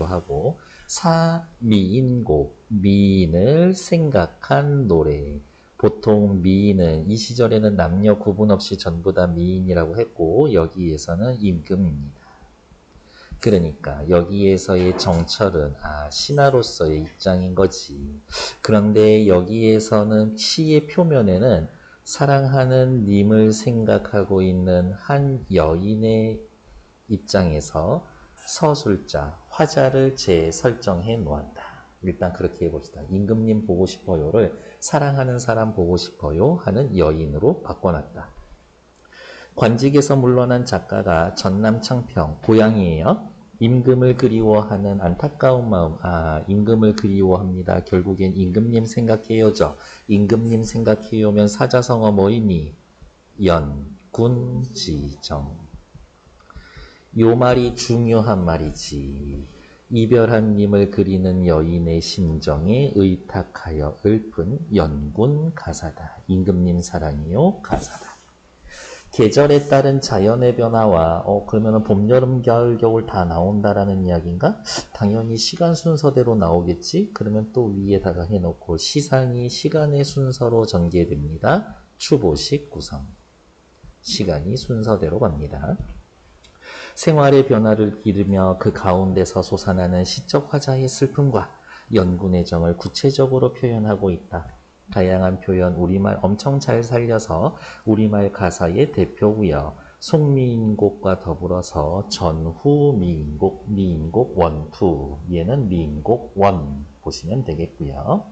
하고 사미인곡, 미인을 생각한 노래. 보통 미인은 이 시절에는 남녀 구분 없이 전부 다 미인이라고 했고 여기에서는 임금입니다. 그러니까 여기에서의 정철은 신하로서의 입장인 거지. 그런데 여기에서는 시의 표면에는 사랑하는 님을 생각하고 있는 한 여인의 입장에서 서술자, 화자를 재설정해 놓았다. 일단 그렇게 해봅시다. 임금님 보고 싶어요를 사랑하는 사람 보고 싶어요 하는 여인으로 바꿔놨다. 관직에서 물러난 작가가 전남 창평, 고향이에요. 임금을 그리워하는 안타까운 마음, 임금을 그리워합니다. 결국엔 임금님 생각해요죠. 임금님 생각해요면 사자성어 뭐이니? 연군지정. 요 말이 중요한 말이지. 이별한 님을 그리는 여인의 심정에 의탁하여 읊은 연군 가사다. 임금님 사랑이요 가사다. 계절에 따른 자연의 변화와 그러면은 봄, 여름, 가을, 겨울 다 나온다라는 이야기인가? 당연히 시간 순서대로 나오겠지? 그러면 또 위에다가 해놓고 시상이 시간의 순서로 전개됩니다. 추보식 구성. 시간이 순서대로 갑니다. 생활의 변화를 기르며 그 가운데서 솟아나는 시적 화자의 슬픔과 연군의 정을 구체적으로 표현하고 있다. 다양한 표현, 우리말 엄청 잘 살려서 우리말 가사의 대표고요. 송미인곡과 더불어서 전후미인곡, 미인곡 원투, 얘는 미인곡 원 보시면 되겠고요.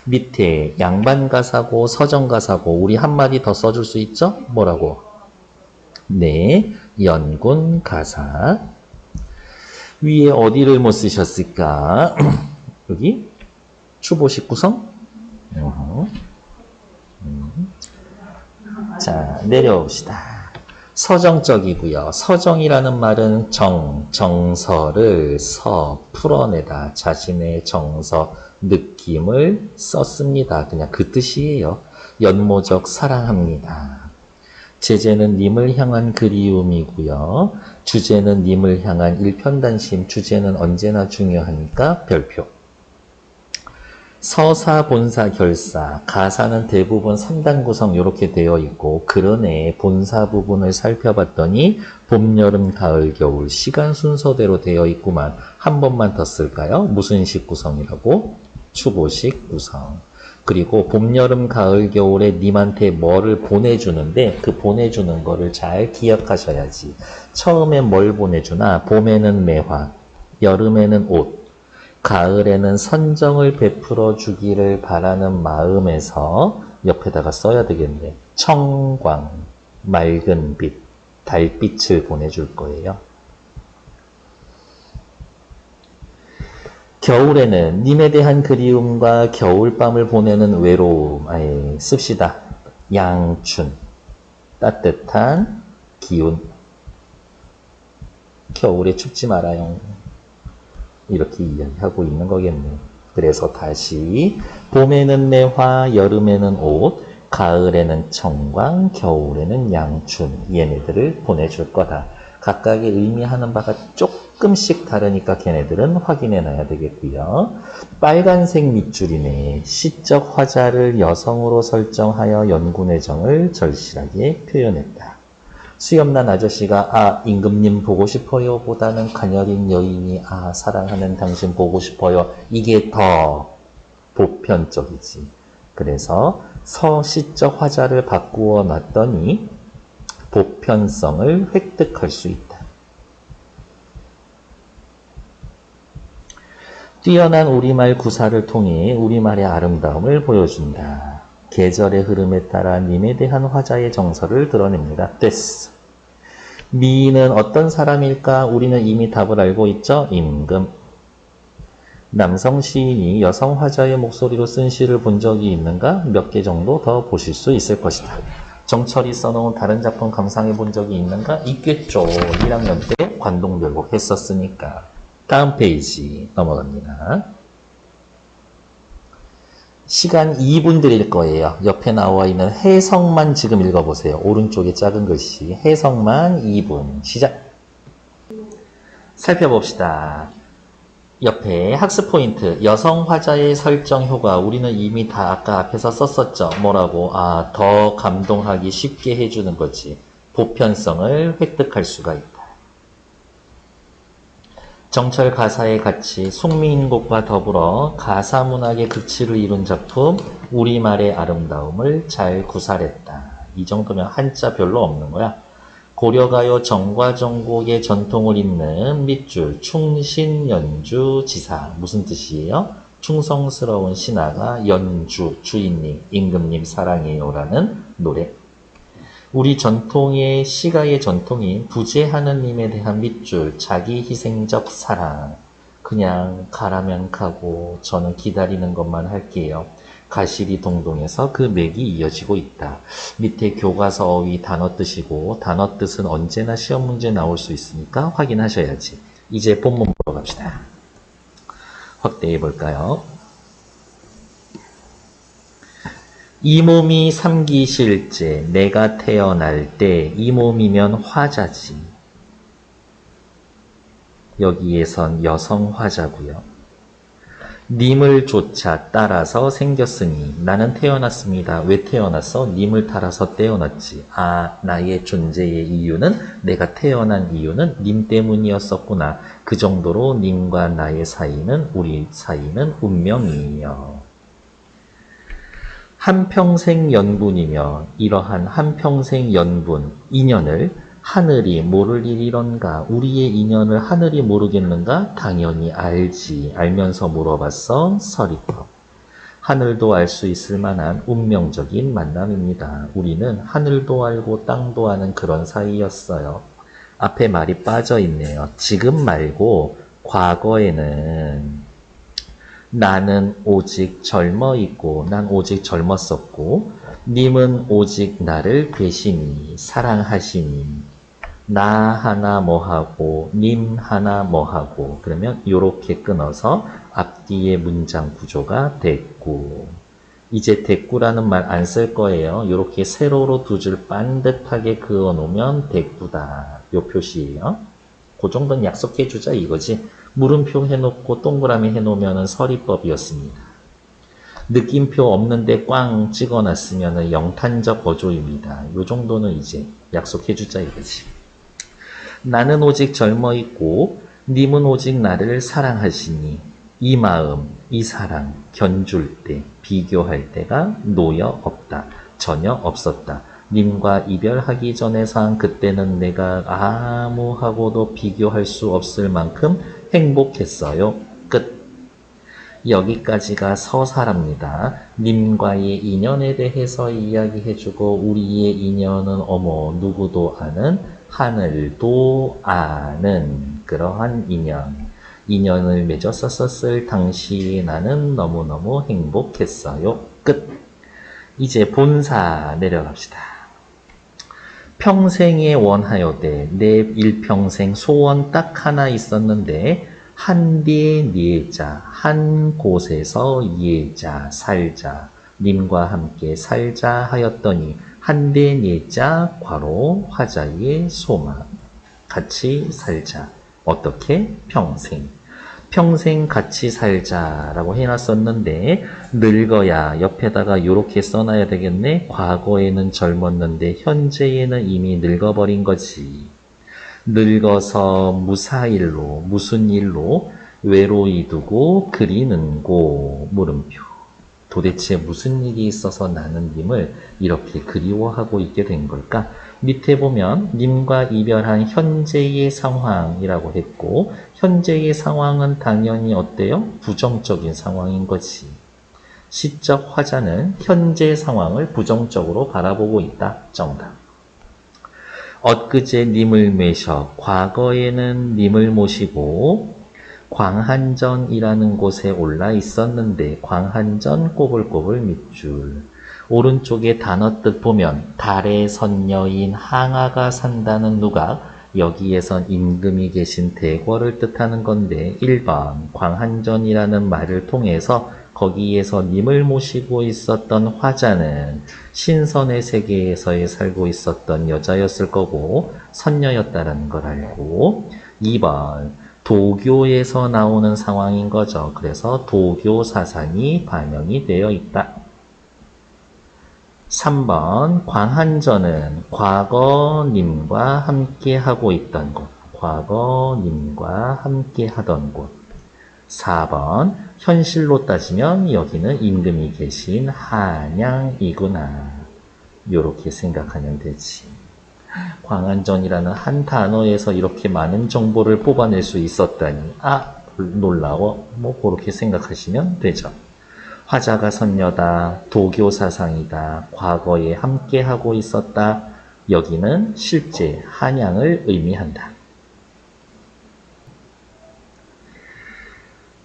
밑에 양반가사고 서정가사고 우리 한마디 더 써줄 수 있죠? 뭐라고? 네, 연군가사. 위에 어디를 못 쓰셨을까? 여기 추보식 구성. 자, 내려옵시다. 서정적이고요. 서정이라는 말은 정서를 풀어내다. 자신의 정서, 느낌을 썼습니다. 그냥 그 뜻이에요. 연모적 사랑합니다. 제재는 님을 향한 그리움이고요. 주제는 님을 향한 일편단심, 주제는 언제나 중요하니까 별표. 서사, 본사, 결사, 가사는 대부분 3단 구성 이렇게 되어 있고 그러네 본사 부분을 살펴봤더니 봄, 여름, 가을, 겨울 시간 순서대로 되어 있구만. 한 번만 더 쓸까요? 무슨 식 구성이라고? 추보식 구성. 그리고 봄, 여름, 가을, 겨울에 님한테 뭐를 보내주는데 그 보내주는 거를 잘 기억하셔야지. 처음에 뭘 보내주나? 봄에는 매화, 여름에는 옷, 가을에는 선정을 베풀어 주기를 바라는 마음에서 옆에다가 써야 되겠네. 청광, 맑은 빛, 달빛을 보내줄 거예요. 겨울에는 님에 대한 그리움과 겨울밤을 보내는 외로움, 씁시다. 양춘, 따뜻한 기운. 겨울에 춥지 말아요. 이렇게 이야기하고 있는 거겠네요. 그래서 다시 봄에는 매화, 여름에는 옷, 가을에는 청광, 겨울에는 양춘. 얘네들을 보내줄 거다. 각각의 의미하는 바가 조금씩 다르니까 걔네들은 확인해 놔야 되겠고요. 빨간색 밑줄이네. 시적 화자를 여성으로 설정하여 연군의 정을 절실하게 표현했다. 수염난 아저씨가 임금님 보고 싶어요 보다는 가녀린 여인이 사랑하는 당신 보고 싶어요. 이게 더 보편적이지. 그래서 서시적 화자를 바꾸어 놨더니 보편성을 획득할 수 있다. 뛰어난 우리말 구사를 통해 우리말의 아름다움을 보여준다. 계절의 흐름에 따라 님에 대한 화자의 정서를 드러냅니다. 됐어. 미인은 어떤 사람일까? 우리는 이미 답을 알고 있죠? 임금. 남성 시인이 여성 화자의 목소리로 쓴 시를 본 적이 있는가? 몇 개 정도 더 보실 수 있을 것이다. 정철이 써놓은 다른 작품 감상해 본 적이 있는가? 있겠죠. 1학년 때 관동별곡 했었으니까. 다음 페이지 넘어갑니다. 시간 2분 드릴 거예요. 옆에 나와 있는 해석만 지금 읽어보세요. 오른쪽에 작은 글씨. 해석만 2분. 시작. 살펴봅시다. 옆에 학습 포인트, 여성 화자의 설정 효과. 우리는 이미 다 아까 앞에서 썼었죠. 뭐라고? 아, 더 감동하기 쉽게 해주는 거지. 보편성을 획득할 수가 있다. 정철 가사의 가치, 송미인곡과 더불어 가사 문학의 극치를 이룬 작품, 우리말의 아름다움을 잘 구사했다. 이 정도면 한자 별로 없는 거야. 고려가요 정과정곡의 전통을 잇는 밑줄 충신연주지사. 무슨 뜻이에요? 충성스러운 신하가 연주, 주인님, 임금님 사랑해요라는 노래. 우리 전통의 시가의 전통인 부재 하느님에 대한 밑줄, 자기 희생적 사랑. 그냥 가라면 가고 저는 기다리는 것만 할게요. 가실이 동동해서 그 맥이 이어지고 있다. 밑에 교과서 어휘 단어 뜻이고 단어 뜻은 언제나 시험 문제 나올 수 있으니까 확인하셔야지. 이제 본문 보러 갑시다. 확대해 볼까요? 이 몸이 삼기실제, 내가 태어날 때 이 몸이면 화자지. 여기에선 여성 화자고요. 님을 쫓아 따라서 생겼으니 나는 태어났습니다. 왜 태어났어? 님을 따라서 태어났지. 아, 나의 존재의 이유는, 내가 태어난 이유는 님 때문이었었구나. 그 정도로 님과 나의 사이는, 우리 사이는 운명이에요. 한평생 연분이며 이러한 한평생 연분, 인연을 하늘이 모를 일이런가? 우리의 인연을 하늘이 모르겠는가? 당연히 알지. 알면서 물어봤어. 서리법. 하늘도 알 수 있을 만한 운명적인 만남입니다. 우리는 하늘도 알고 땅도 아는 그런 사이였어요. 앞에 말이 빠져 있네요. 지금 말고 과거에는 나는 오직 젊어 있고, 난 오직 젊었었고, 님은 오직 나를 배시니, 사랑하시니, 나 하나 뭐하고, 님 하나 뭐하고, 그러면 이렇게 끊어서 앞뒤의 문장 구조가 됐고, 이제 됐구라는 말 안 쓸 거예요. 이렇게 세로로 두 줄 반듯하게 그어 놓으면 됐구다. 요 표시예요. 그 정도는 약속해 주자 이거지. 물음표 해놓고 동그라미 해놓으면 서리법이었습니다. 느낌표 없는데 꽝 찍어놨으면 영탄적 어조입니다. 요 정도는 이제 약속해 주자 이거지. 나는 오직 젊어 있고 님은 오직 나를 사랑하시니 이 마음, 이 사랑 견줄 때, 비교할 때가 놓여 없다. 전혀 없었다. 님과 이별하기 전의 상황, 그때는 내가 아무하고도 비교할 수 없을 만큼 행복했어요. 끝. 여기까지가 서사랍니다. 님과의 인연에 대해서 이야기해주고 우리의 인연은 어머 누구도 아는, 하늘도 아는 그러한 인연을 맺었었을 당시에 나는 너무너무 행복했어요. 끝. 이제 본사 내려갑시다. 평생에 원하여대 내 일평생 소원 딱 하나 있었는데 한디에 니자, 한 곳에서 예자, 살자, 님과 함께 살자 하였더니 한디에 니자, 괄호 화자의 소망, 같이 살자. 어떻게? 평생. 평생 같이 살자라고 해놨었는데 늙어야 옆에다가 이렇게 써놔야 되겠네. 과거에는 젊었는데 현재에는 이미 늙어버린 거지. 늙어서 무사일로, 무슨 일로 외로이 두고 그리는고 물음표. 도대체 무슨 일이 있어서 나는 님을 이렇게 그리워하고 있게 된 걸까? 밑에 보면 님과 이별한 현재의 상황이라고 했고 현재의 상황은 당연히 어때요? 부정적인 상황인 거지. 시적 화자는 현재 상황을 부정적으로 바라보고 있다. 정답. 엊그제 님을 매셔 과거에는 님을 모시고 광한전이라는 곳에 올라 있었는데 광한전 꼬불꼬불 밑줄. 오른쪽에 단어 뜻 보면 달의 선녀인 항아가 산다는 누각, 여기에선 임금이 계신 대궐을 뜻하는 건데 1번 광한전이라는 말을 통해서 거기에서 님을 모시고 있었던 화자는 신선의 세계에서에 살고 있었던 여자였을 거고 선녀였다는 걸 알고 2번 도교에서 나오는 상황인 거죠. 그래서 도교 사상이 반영이 되어 있다. 3번 광한전은 과거님과 함께 하고 있던 곳. 과거님과 함께 하던 곳. 4번 현실로 따지면 여기는 임금이 계신 한양이구나. 이렇게 생각하면 되지. 광한전이라는 한 단어에서 이렇게 많은 정보를 뽑아낼 수 있었다니 놀라워. 그렇게 생각하시면 되죠. 화자가 선녀다, 도교 사상이다, 과거에 함께하고 있었다. 여기는 실제 한양을 의미한다.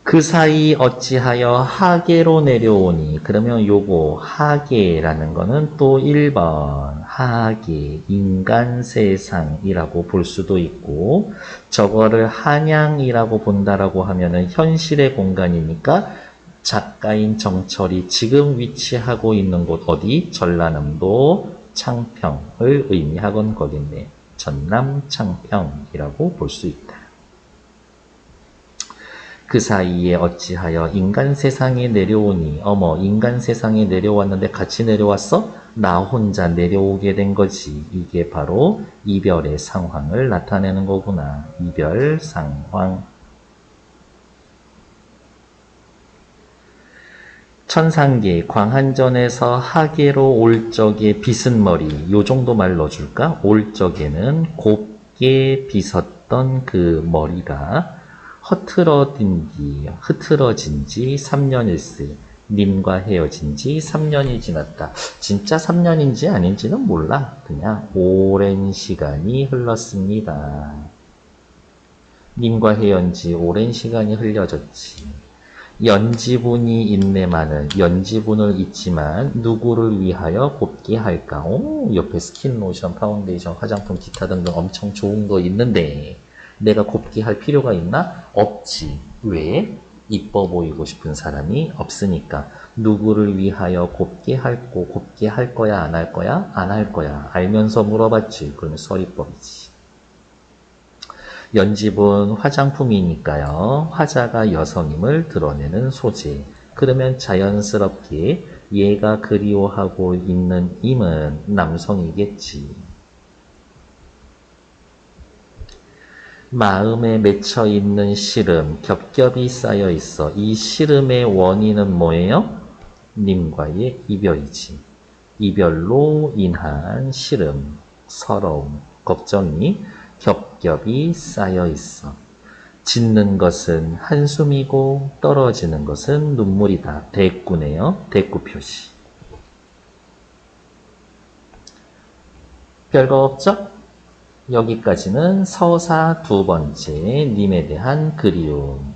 그 사이 어찌하여 하계로 내려오니. 그러면 요거 하계라는 거는 또 1번 하계, 인간 세상이라고 볼 수도 있고, 저거를 한양이라고 본다라고 하면은 현실의 공간이니까 작가인 정철이 지금 위치하고 있는 곳 어디? 전라남도 창평을 의미하건 거겠네. 전남 창평이라고 볼 수 있다. 그 사이에 어찌하여 인간 세상에 내려오니. 어머, 인간 세상에 내려왔는데 같이 내려왔어? 나 혼자 내려오게 된 거지. 이게 바로 이별의 상황을 나타내는 거구나. 이별 상황. 천상계, 광한전에서 하계로 올 적에 빗은 머리. 요 정도 말 넣어줄까? 올 적에는 곱게 빗었던 그 머리가 흐트러진 지 3년일세. 님과 헤어진 지 3년이 지났다. 진짜 3년인지 아닌지는 몰라. 그냥 오랜 시간이 흘렀습니다. 님과 헤어진 지 오랜 시간이 흘려졌지. 연지분이 있네마는 연지분을 잊지만 누구를 위하여 곱게 할까? 옆에 스킨, 로션, 파운데이션, 화장품, 기타 등등 엄청 좋은 거 있는데 내가 곱게 할 필요가 있나? 없지. 왜? 이뻐 보이고 싶은 사람이 없으니까. 누구를 위하여 곱게 할 거야? 안 할 거야? 안 할 거야. 알면서 물어봤지. 그러면 서리법이지. 연집은 화장품이니까요. 화자가 여성임을 드러내는 소재. 그러면 자연스럽게 얘가 그리워하고 있는 임은 남성이겠지. 마음에 맺혀 있는 시름, 겹겹이 쌓여 있어. 이 시름의 원인은 뭐예요? 님과의 이별이지. 이별로 인한 시름, 서러움, 걱정이 겹겹이 쌓여 있어. 짓는 것은 한숨이고 떨어지는 것은 눈물이다. 대꾸네요. 대꾸 표시. 별거 없죠? 여기까지는 서사 두 번째, 님에 대한 그리움.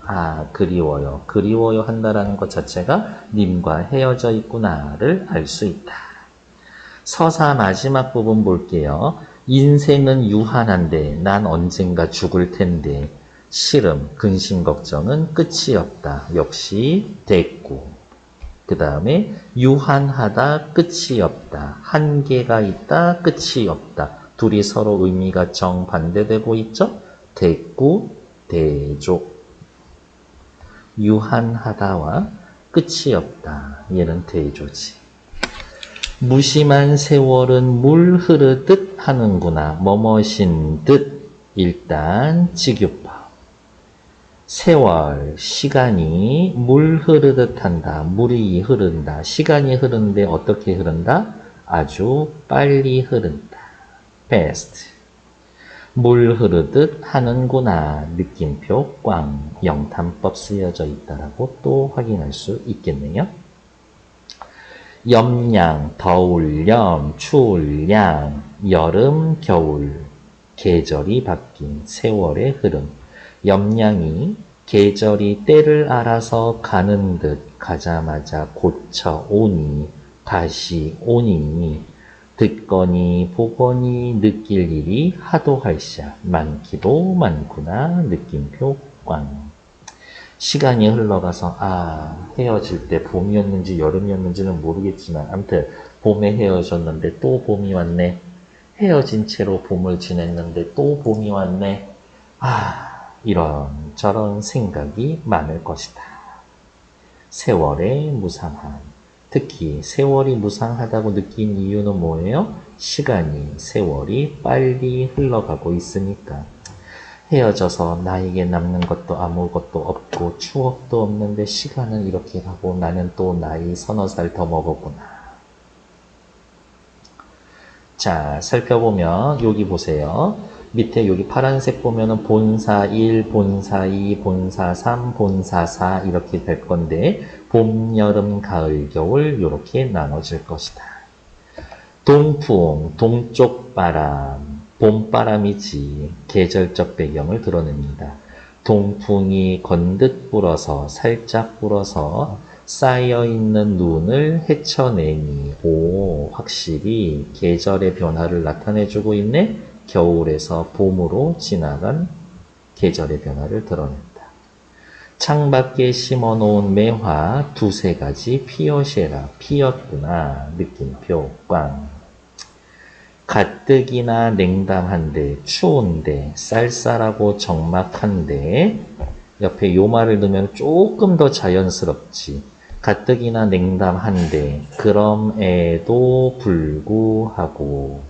그리워요. 그리워요 한다라는 것 자체가 님과 헤어져 있구나를 알 수 있다. 서사 마지막 부분 볼게요. 인생은 유한한데 난 언젠가 죽을 텐데. 시름, 근심, 걱정은 끝이 없다. 역시 대꾸. 그 다음에 유한하다, 끝이 없다. 한계가 있다, 끝이 없다. 둘이 서로 의미가 정반대되고 있죠? 대꾸, 대조. 유한하다와 끝이 없다. 얘는 대조지. 무심한 세월은 물 흐르듯 하는구나. 뭐뭐신 듯. 일단 직유법. 세월, 시간이 물 흐르듯 한다. 물이 흐른다. 시간이 흐르는데 어떻게 흐른다? 아주 빨리 흐른다. fast. 물 흐르듯 하는구나. 느낌표 꽝. 영탄법 쓰여져 있다라고 또 확인할 수 있겠네요. 염량, 더울 염, 추울 양, 여름, 겨울. 계절이 바뀐 세월의 흐름. 염량이 계절이 때를 알아서 가는 듯 가자마자 고쳐 오니, 다시 오니, 듣거니 보거니 느낄 일이 하도 할샤. 많기도 많구나. 느낌표 꽝. 시간이 흘러가서 헤어질 때 봄이었는지 여름이었는지는 모르겠지만 아무튼 봄에 헤어졌는데 또 봄이 왔네. 헤어진 채로 봄을 지냈는데 또 봄이 왔네. 이런저런 생각이 많을 것이다. 세월의 무상함. 특히 세월이 무상하다고 느낀 이유는 뭐예요? 시간이, 세월이 빨리 흘러가고 있으니까. 헤어져서 나에게 남는 것도 아무것도 없고 추억도 없는데 시간은 이렇게 가고 나는 또 나이 서너 살 더 먹었구나. 자, 살펴보면 여기 보세요. 밑에 여기 파란색 보면은 본사 1, 본사 2, 본사 3, 본사 4 이렇게 될 건데 봄, 여름, 가을, 겨울 이렇게 나눠질 것이다. 동풍, 동쪽 바람, 봄바람이지 계절적 배경을 드러냅니다. 동풍이 건듯 불어서 살짝 불어서 쌓여있는 눈을 헤쳐내니 확실히 계절의 변화를 나타내주고 있네. 겨울에서 봄으로 지나간 계절의 변화를 드러낸다. 창밖에 심어놓은 매화 두세 가지 피어쉐라. 피었구나. 느낌표 꽝. 가뜩이나 냉담한데 추운데 쌀쌀하고 적막한데 옆에 요 말을 넣으면 조금 더 자연스럽지. 가뜩이나 냉담한데 그럼에도 불구하고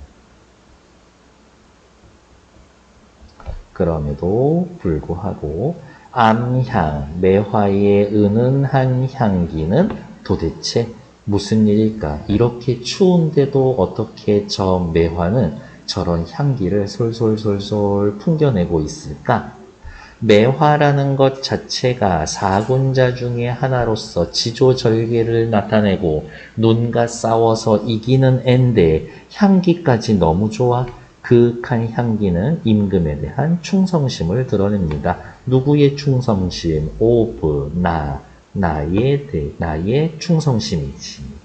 암향, 매화의 은은한 향기는 도대체 무슨 일일까? 이렇게 추운데도 어떻게 저 매화는 저런 향기를 솔솔솔솔 풍겨내고 있을까? 매화라는 것 자체가 사군자 중에 하나로서 지조절개를 나타내고 눈과 싸워서 이기는 앤데 향기까지 너무 좋아. 그윽한 향기는 임금에 대한 충성심을 드러냅니다. 누구의 충성심? 오브, 나의 충성심이지.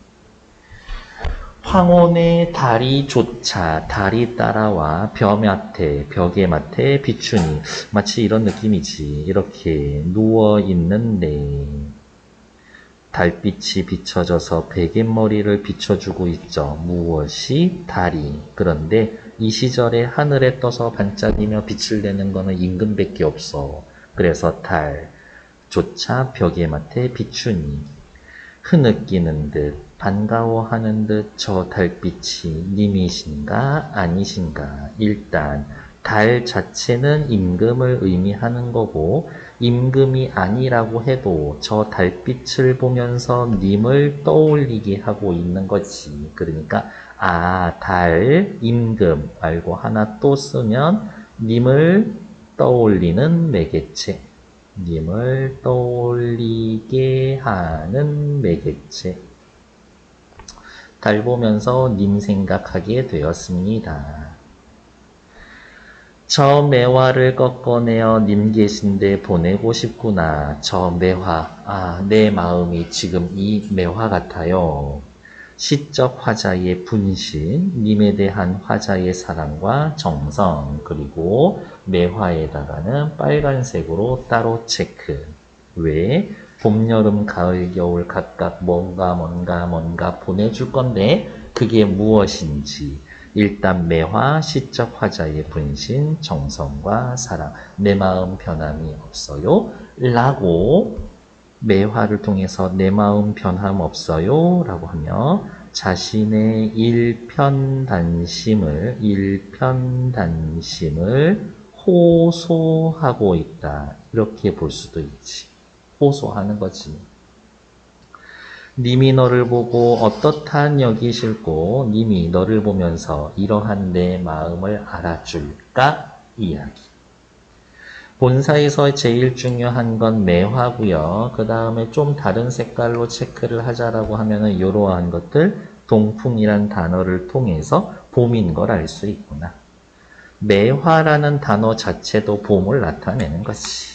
황혼의 달이조차 달이 따라와 벽에 맡에 비추니 마치 이런 느낌이지. 이렇게 누워 있는데 달빛이 비춰져서 베갯머리를 비춰주고 있죠. 무엇이? 달이. 그런데 이 시절에 하늘에 떠서 반짝이며 빛을 내는 거는 임금밖에 없어. 그래서 달조차 벽에 맡에 비추니 흐느끼는 듯 반가워하는 듯 저 달빛이 님이신가 아니신가. 일단 달 자체는 임금을 의미하는 거고 임금이 아니라고 해도 저 달빛을 보면서 님을 떠올리게 하고 있는 거지. 그러니까 달, 임금 말고 하나 또 쓰면 님을 떠올리는 매개체. 님을 떠올리게 하는 매개체. 달 보면서 님 생각하게 되었습니다. 저 매화를 꺾어내어 님 계신데 보내고 싶구나. 저 매화, 내 마음이 지금 이 매화 같아요. 시적 화자의 분신, 님에 대한 화자의 사랑과 정성, 그리고 매화에다가는 빨간색으로 따로 체크. 왜? 봄, 여름, 가을, 겨울 각각 뭔가 보내줄 건데 그게 무엇인지. 일단 매화, 시적 화자의 분신, 정성과 사랑. 내 마음 변함이 없어요. 라고 매화를 통해서 내 마음 변함 없어요. 라고 하며 자신의 일편단심을 호소하고 있다. 이렇게 볼 수도 있지. 호소하는 거지. 님이 너를 보고 어떻단 여기실고 님이 너를 보면서 이러한 내 마음을 알아줄까? 이야기. 본사에서 제일 중요한 건 매화고요. 그 다음에 좀 다른 색깔로 체크를 하자라고 하면은 이러한 것들 동풍이란 단어를 통해서 봄인 걸 알 수 있구나. 매화라는 단어 자체도 봄을 나타내는 거지.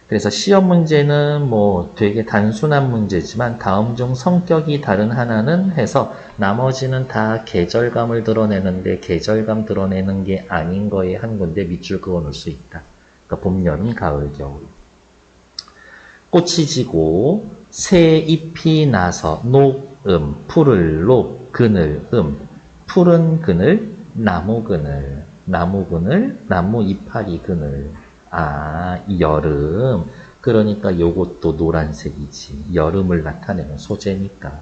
그래서 시험 문제는 되게 단순한 문제지만 다음 중 성격이 다른 하나는 해서 나머지는 다 계절감을 드러내는데 계절감 드러내는 게 아닌 거에 한 군데 밑줄 그어 놓을 수 있다. 그러니까 봄, 여름, 가을, 겨울. 꽃이 지고 새 잎이 나서 푸를 그늘, 푸른 그늘, 나무 이파리 그늘. 아, 여름. 그러니까 요것도 노란색이지. 여름을 나타내는 소재니까.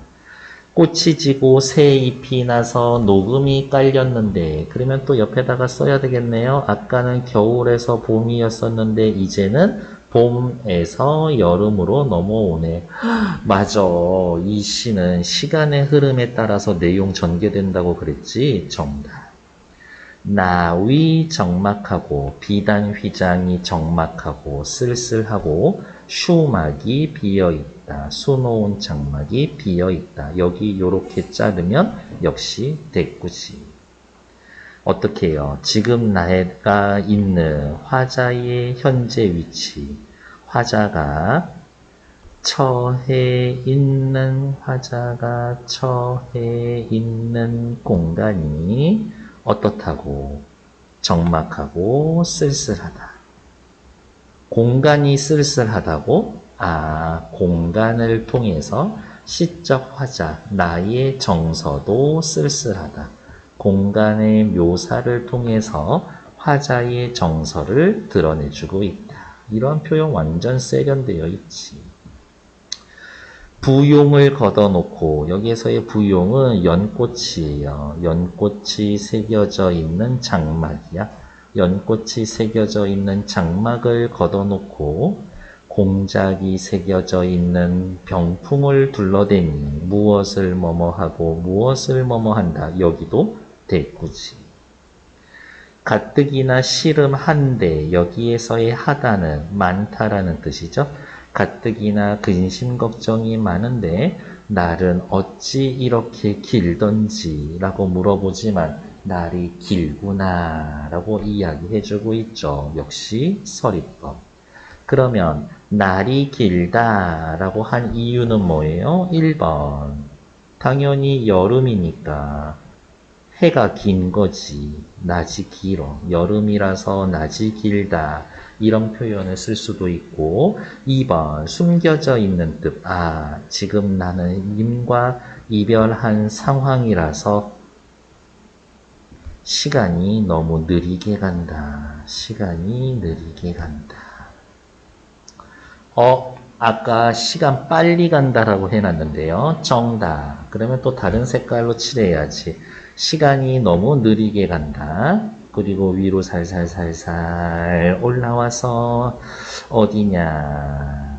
꽃이 지고 새 잎이 나서 녹음이 깔렸는데, 그러면 또 옆에다가 써야 되겠네요. 아까는 겨울에서 봄이었었는데, 이제는 봄에서 여름으로 넘어오네. 맞아. 이 시는 시간의 흐름에 따라서 내용 전개된다고 그랬지? 정답. 나위 적막하고 비단 휘장이 적막하고 쓸쓸하고 슈막이 비어있다. 수놓은 장막이 비어있다. 여기 요렇게 자르면 역시 대꾸지. 어떻게 해요? 지금 내가 있는 화자의 현재 위치. 화자가 처해 있는 공간이 어떻다고? 적막하고 쓸쓸하다. 공간이 쓸쓸하다고? 아, 공간을 통해서 시적 화자, 나의 정서도 쓸쓸하다. 공간의 묘사를 통해서 화자의 정서를 드러내주고 있다. 이런 표현 완전 세련되어 있지. 부용을 걷어놓고, 여기에서의 부용은 연꽃이에요. 연꽃이 새겨져 있는 장막이야. 연꽃이 새겨져 있는 장막을 걷어놓고 공작이 새겨져 있는 병풍을 둘러대니 무엇을 뭐뭐하고 무엇을 뭐뭐한다. 여기도 대꾸지. 가뜩이나 씨름 한데 여기에서의 하다는 많다라는 뜻이죠. 가뜩이나 근심 걱정이 많은데 날은 어찌 이렇게 길던지 라고 물어보지만 날이 길구나 라고 이야기해주고 있죠. 역시 서리법. 그러면 날이 길다 라고 한 이유는 뭐예요? 1번. 당연히 여름이니까 해가 긴 거지. 낮이 길어. 여름이라서 낮이 길다. 이런 표현을 쓸 수도 있고 2번 숨겨져 있는 뜻. 아, 지금 나는 님과 이별한 상황이라서 시간이 너무 느리게 간다. 시간이 느리게 간다. 아까 시간 빨리 간다라고 해놨는데요. 정답. 그러면 또 다른 색깔로 칠해야지. 시간이 너무 느리게 간다. 그리고 위로 살살살살 올라와서 어디냐.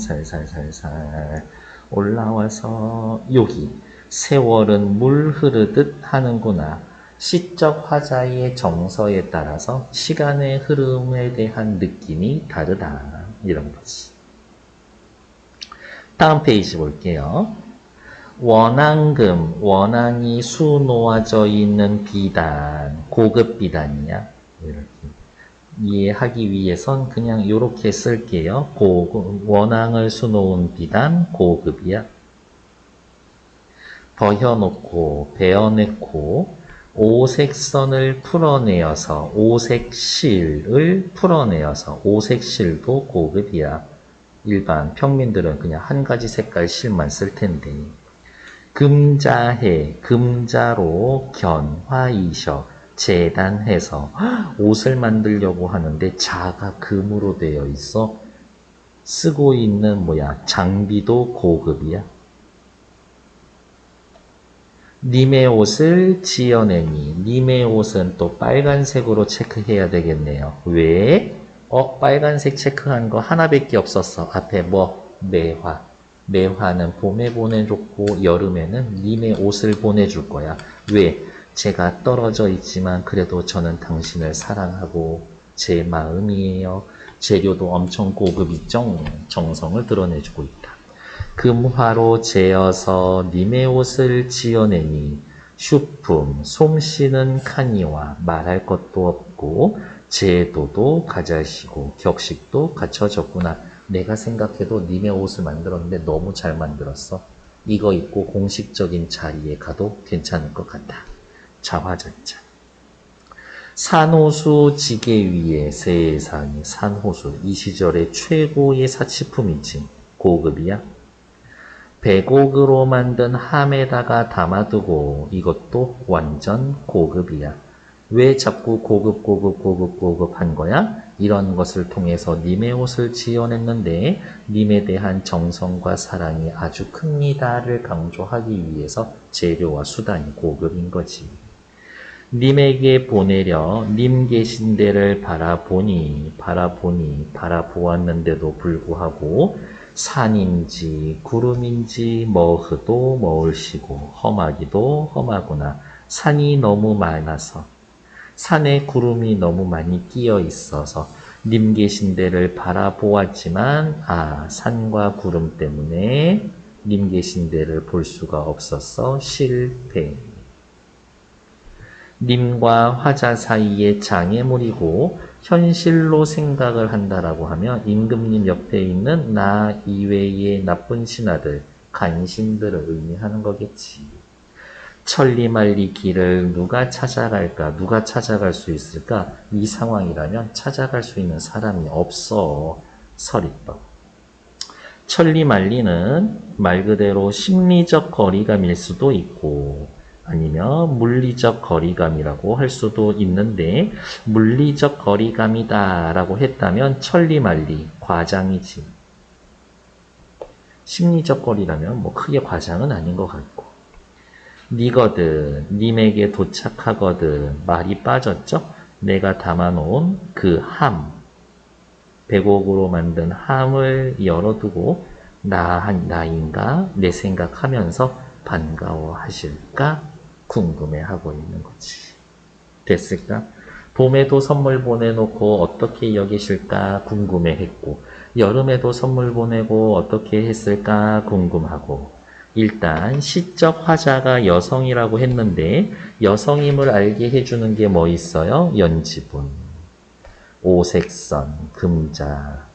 살살살살 올라와서 여기. 세월은 물 흐르듯 하는구나. 시적 화자의 정서에 따라서 시간의 흐름에 대한 느낌이 다르다. 이런 거지. 다음 페이지 볼게요. 원앙금, 원앙이 수놓아져 있는 비단, 고급 비단이야. 이렇게 이해하기 위해선 그냥 이렇게 쓸게요. 원앙을 수놓은 비단, 고급이야. 버혀놓고, 베어내고, 오색선을 풀어내어서, 오색실을 풀어내어서, 오색실도 고급이야. 일반 평민들은 그냥 한 가지 색깔 실만 쓸 텐데. 금자해, 금자로 견화이셔, 재단해서 옷을 만들려고 하는데 자가 금으로 되어 있어. 쓰고 있는 장비도 고급이야. 님의 옷을 지어내니, 님의 옷은 또 빨간색으로 체크해야 되겠네요. 왜? 빨간색 체크한 거 하나밖에 없었어. 앞에 매화. 매화는 봄에 보내줬고 여름에는 님의 옷을 보내줄 거야. 왜? 제가 떨어져 있지만 그래도 저는 당신을 사랑하고 제 마음이에요. 재료도 엄청 고급이죠. 정성을 드러내주고 있다. 금화로 재어서 님의 옷을 지어내니 슈품, 솜씨는 카니와 말할 것도 없고 제도도 가자시고 격식도 갖춰졌구나. 내가 생각해도 님의 옷을 만들었는데 너무 잘 만들었어. 이거 입고 공식적인 자리에 가도 괜찮을 것 같다. 자화자자. 산호수 지게 위에 세상에 산호수. 이 시절의 최고의 사치품이지. 고급이야. 백옥으로 만든 함에다가 담아두고 이것도 완전 고급이야. 왜 자꾸 고급 한 거야? 이런 것을 통해서 님의 옷을 지어냈는데 님에 대한 정성과 사랑이 아주 큽니다를 강조하기 위해서 재료와 수단이 고급인 거지. 님에게 보내려 님 계신 데를 바라보았는데도 불구하고 산인지 구름인지 머흐도 머을시고 험하기도 험하구나. 산이 너무 많아서 산에 구름이 너무 많이 끼어 있어서 님 계신 데를 바라보았지만 산과 구름 때문에 님 계신 데를 볼 수가 없어서 실패. 님과 화자 사이에 장애물이고 현실로 생각을 한다라고 하면 임금님 옆에 있는 나 이외의 나쁜 신하들, 간신들을 의미하는 거겠지. 천리말리 길을 누가 찾아갈까? 누가 찾아갈 수 있을까? 이 상황이라면 찾아갈 수 있는 사람이 없어. 서리떡. 천리말리는 말 그대로 심리적 거리감일 수도 있고 아니면 물리적 거리감이라고 할 수도 있는데 물리적 거리감이다 라고 했다면 천리말리, 과장이지. 심리적 거리라면 뭐 크게 과장은 아닌 것 같고 니거든, 님에게 도착하거든 말이 빠졌죠? 내가 담아놓은 그 함, 백옥으로 만든 함을 열어두고 나인가 내 생각하면서 반가워하실까? 궁금해하고 있는 거지. 됐을까? 봄에도 선물 보내놓고 어떻게 여기실까 궁금해했고 여름에도 선물 보내고 어떻게 했을까 궁금하고 일단 시적 화자가 여성이라고 했는데 여성임을 알게 해주는 게 뭐 있어요? 연지분, 오색선, 금자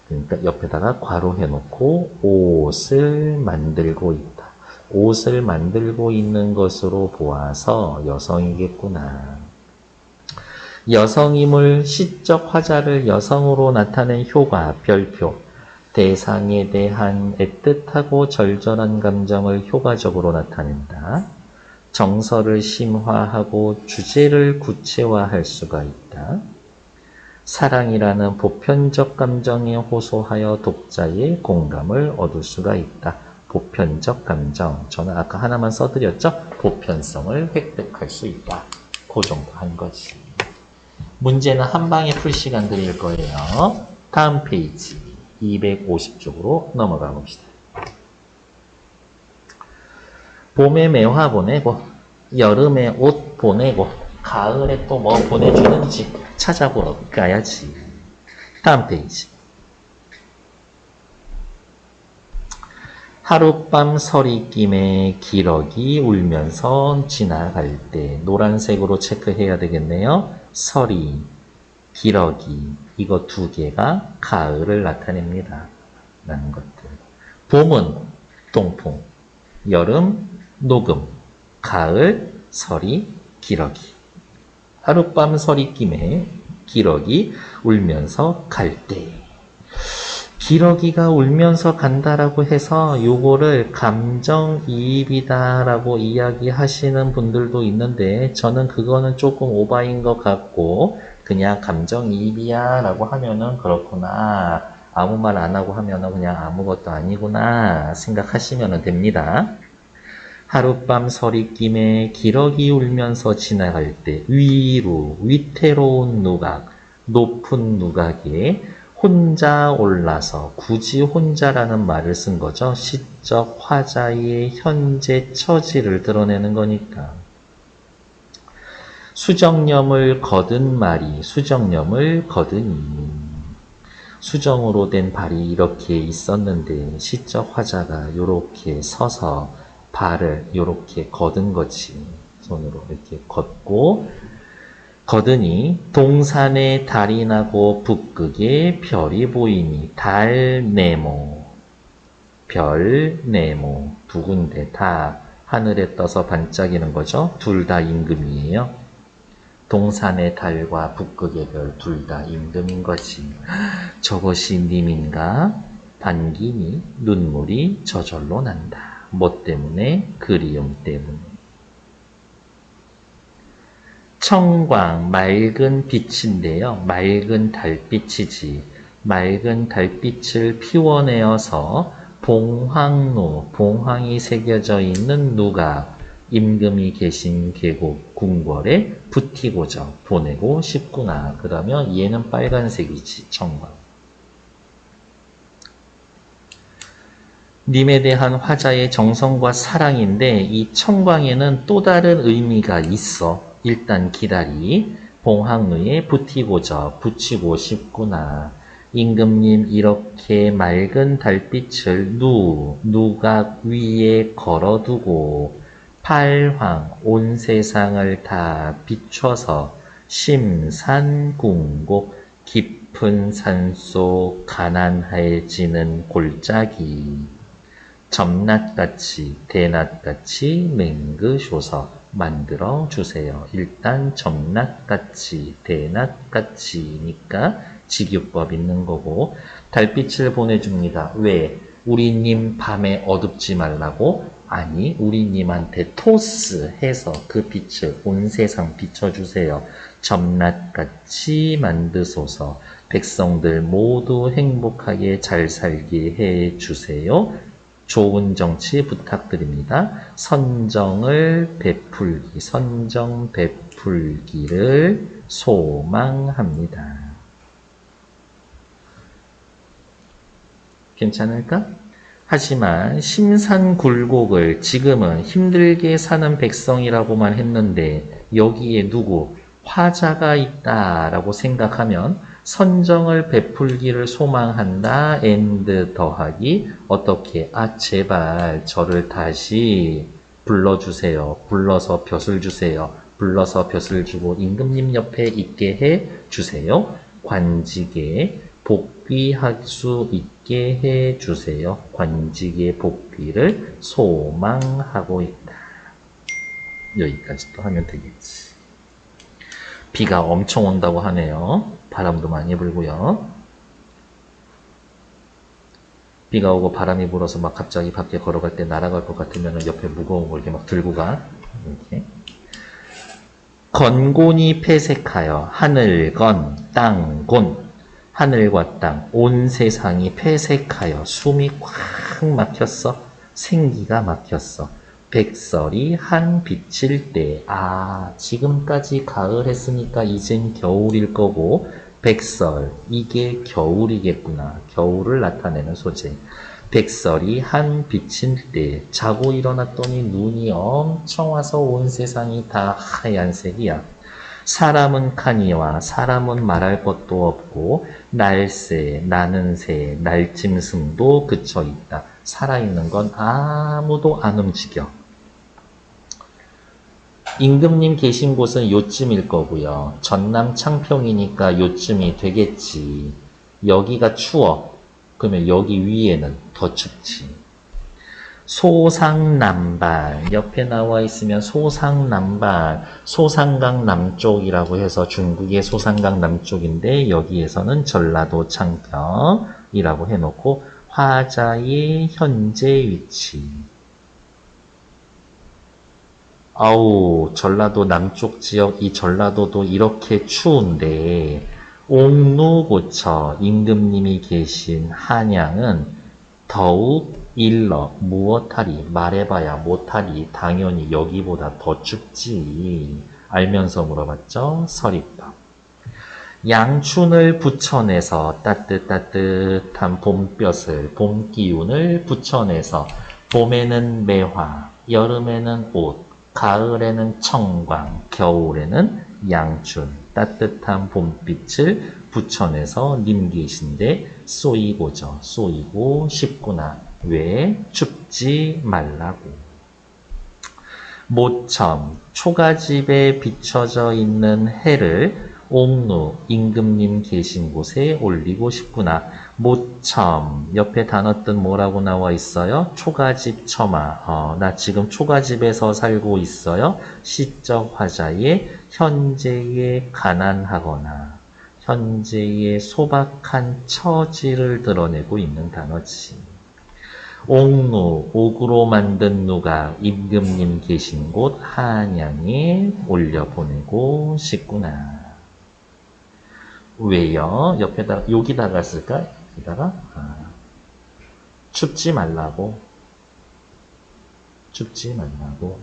그러니까 옆에다가 괄호해놓고 옷을 만들고 있다. 옷을 만들고 있는 것으로 보아서 여성이겠구나. 여성임을 시적 화자를 여성으로 나타낸 효과, 별표. 대상에 대한 애틋하고 절절한 감정을 효과적으로 나타낸다. 정서를 심화하고 주제를 구체화할 수가 있다. 사랑이라는 보편적 감정에 호소하여 독자의 공감을 얻을 수가 있다. 보편적 감정. 저는 아까 하나만 써드렸죠? 보편성을 획득할 수 있다. 그 정도 한 거지. 문제는 한 방에 풀 시간 드릴 거예요. 다음 페이지 250쪽으로 넘어가 봅시다. 봄에 매화 보내고 여름에 옷 보내고 가을에 또 뭐 보내주는지 찾아보러 가야지. 다음 페이지. 하룻밤 서리김에 기러기 울면서 지나갈 때 노란색으로 체크해야 되겠네요. 서리, 기러기 이거 두 개가 가을을 나타냅니다. 라는 것들. 봄은 동풍, 여름 녹음, 가을 서리, 기러기. 하룻밤 서리김에 기러기 울면서 갈 때. 기러기가 울면서 간다라고 해서 요거를 감정이입이다라고 이야기하시는 분들도 있는데 저는 그거는 조금 오바인 것 같고 그냥 감정이입이야 라고 하면은 그렇구나. 아무 말 안 하고 하면은 그냥 아무것도 아니구나 생각하시면 됩니다. 하룻밤 서리김에 기러기 울면서 지나갈 때 위로 위태로운 누각, 높은 누각에 혼자 올라서 굳이 혼자라는 말을 쓴 거죠. 시적 화자의 현재 처지를 드러내는 거니까. 수정념을 거둔 말이 수정념을 거두니 수정으로 된 발이 이렇게 있었는데 시적 화자가 이렇게 서서 발을 이렇게 거둔 거지. 손으로 이렇게 걷고 거드니 동산에 달이 나고 북극에 별이 보이니 달 네모 별 네모 두 군데 다 하늘에 떠서 반짝이는 거죠. 둘 다 임금이에요. 동산의 달과 북극의 별 둘 다 임금인 거지. 저것이 님인가? 반기니 눈물이 저절로 난다. 뭐 때문에? 그리움 때문에. 청광, 맑은 빛인데요. 맑은 달빛이지. 맑은 달빛을 피워내어서 봉황루, 봉황이 새겨져 있는 누가 임금이 계신 계곡 궁궐에 붙이고자 보내고 싶구나. 그러면 얘는 빨간색이지, 청광. 님에 대한 화자의 정성과 사랑인데 이 청광에는 또 다른 의미가 있어. 일단 기다리. 봉황루에 붙이고자 붙이고 싶구나. 임금님 이렇게 맑은 달빛을 누가 위에 걸어두고 팔황 온 세상을 다 비춰서 심산궁곡 깊은 산속 가난해지는 골짜기 점낫같이 대낮같이 맹그쇼서 만들어 주세요. 일단 점낫같이 대낮같이니까 직유법 있는 거고 달빛을 보내줍니다. 왜? 우리님 밤에 어둡지 말라고? 아니 우리님한테 토스해서 그 빛을 온 세상 비춰주세요. 점낫같이 만드소서 백성들 모두 행복하게 잘 살게 해주세요. 좋은 정치 부탁드립니다. 선정 베풀기를 소망합니다. 괜찮을까? 하지만 심산굴곡을 지금은 힘들게 사는 백성이라고만 했는데 여기에 누구? 화자가 있다라고 생각하면 선정을 베풀기를 소망한다. and 더하기 어떻게? 제발 저를 다시 불러주세요. 불러서 벼슬 주세요. 불러서 벼슬 주고 임금님 옆에 있게 해 주세요. 관직에 복귀할 수 있게 해 주세요. 관직의 복귀를 소망하고 있다. 여기까지 또 하면 되겠지. 비가 엄청 온다고 하네요. 바람도 많이 불고요. 비가 오고 바람이 불어서 막 갑자기 밖에 걸어갈 때 날아갈 것 같으면 옆에 무거운 걸 이렇게 막 들고 가. 이렇게. 건곤이 폐색하여 하늘건 땅곤 하늘과 땅 온 세상이 폐색하여 숨이 꽉 막혔어. 생기가 막혔어. 백설이 한 비칠 때 지금까지 가을 했으니까 이젠 겨울일 거고 백설 이게 겨울이겠구나. 겨울을 나타내는 소재. 백설이 한 비칠 때 자고 일어났더니 눈이 엄청 와서 온 세상이 다 하얀색이야. 사람은 카니와 사람은 말할 것도 없고 날새, 나는 새, 날짐승도 그쳐 있다. 살아있는 건 아무도 안 움직여. 임금님 계신 곳은 요쯤일 거고요. 전남 창평이니까 요쯤이 되겠지. 여기가 추워. 그러면 여기 위에는 더 춥지. 소상남발 옆에 나와 있으면 소상남발 소상강 남쪽이라고 해서 중국의 소상강 남쪽인데 여기에서는 전라도 창평이라고 해놓고 화자의 현재 위치. 전라도 남쪽 지역 이 전라도도 이렇게 추운데 옥루고처 임금님이 계신 한양은 더욱 일러 무엇하리 말해봐야 못하리 당연히 여기보다 더 춥지 알면서 물어봤죠. 서리밥 양춘을 붙여내서 따뜻한 봄볕을 봄 기운을 붙여내서 봄에는 매화 여름에는 옷 가을에는 청광 겨울에는 양춘 따뜻한 봄빛을 붙여내서 님 계신데 쏘이고죠. 쏘이고 싶구나. 왜? 춥지 말라고. 모첨, 초가집에 비춰져 있는 해를 옥루, 임금님 계신 곳에 올리고 싶구나. 모첨, 옆에 단어 뜻 뭐라고 나와 있어요? 초가집 처마. 나 지금 초가집에서 살고 있어요. 시적 화자의 현재에 가난하거나 현재의 소박한 처지를 드러내고 있는 단어지. 옥루, 옥으로 만든 누가 임금님 계신 곳 한양에 올려보내고 싶구나. 왜요? 옆에다가 여기다가 쓸까? 여기다가 춥지 말라고. 춥지 말라고.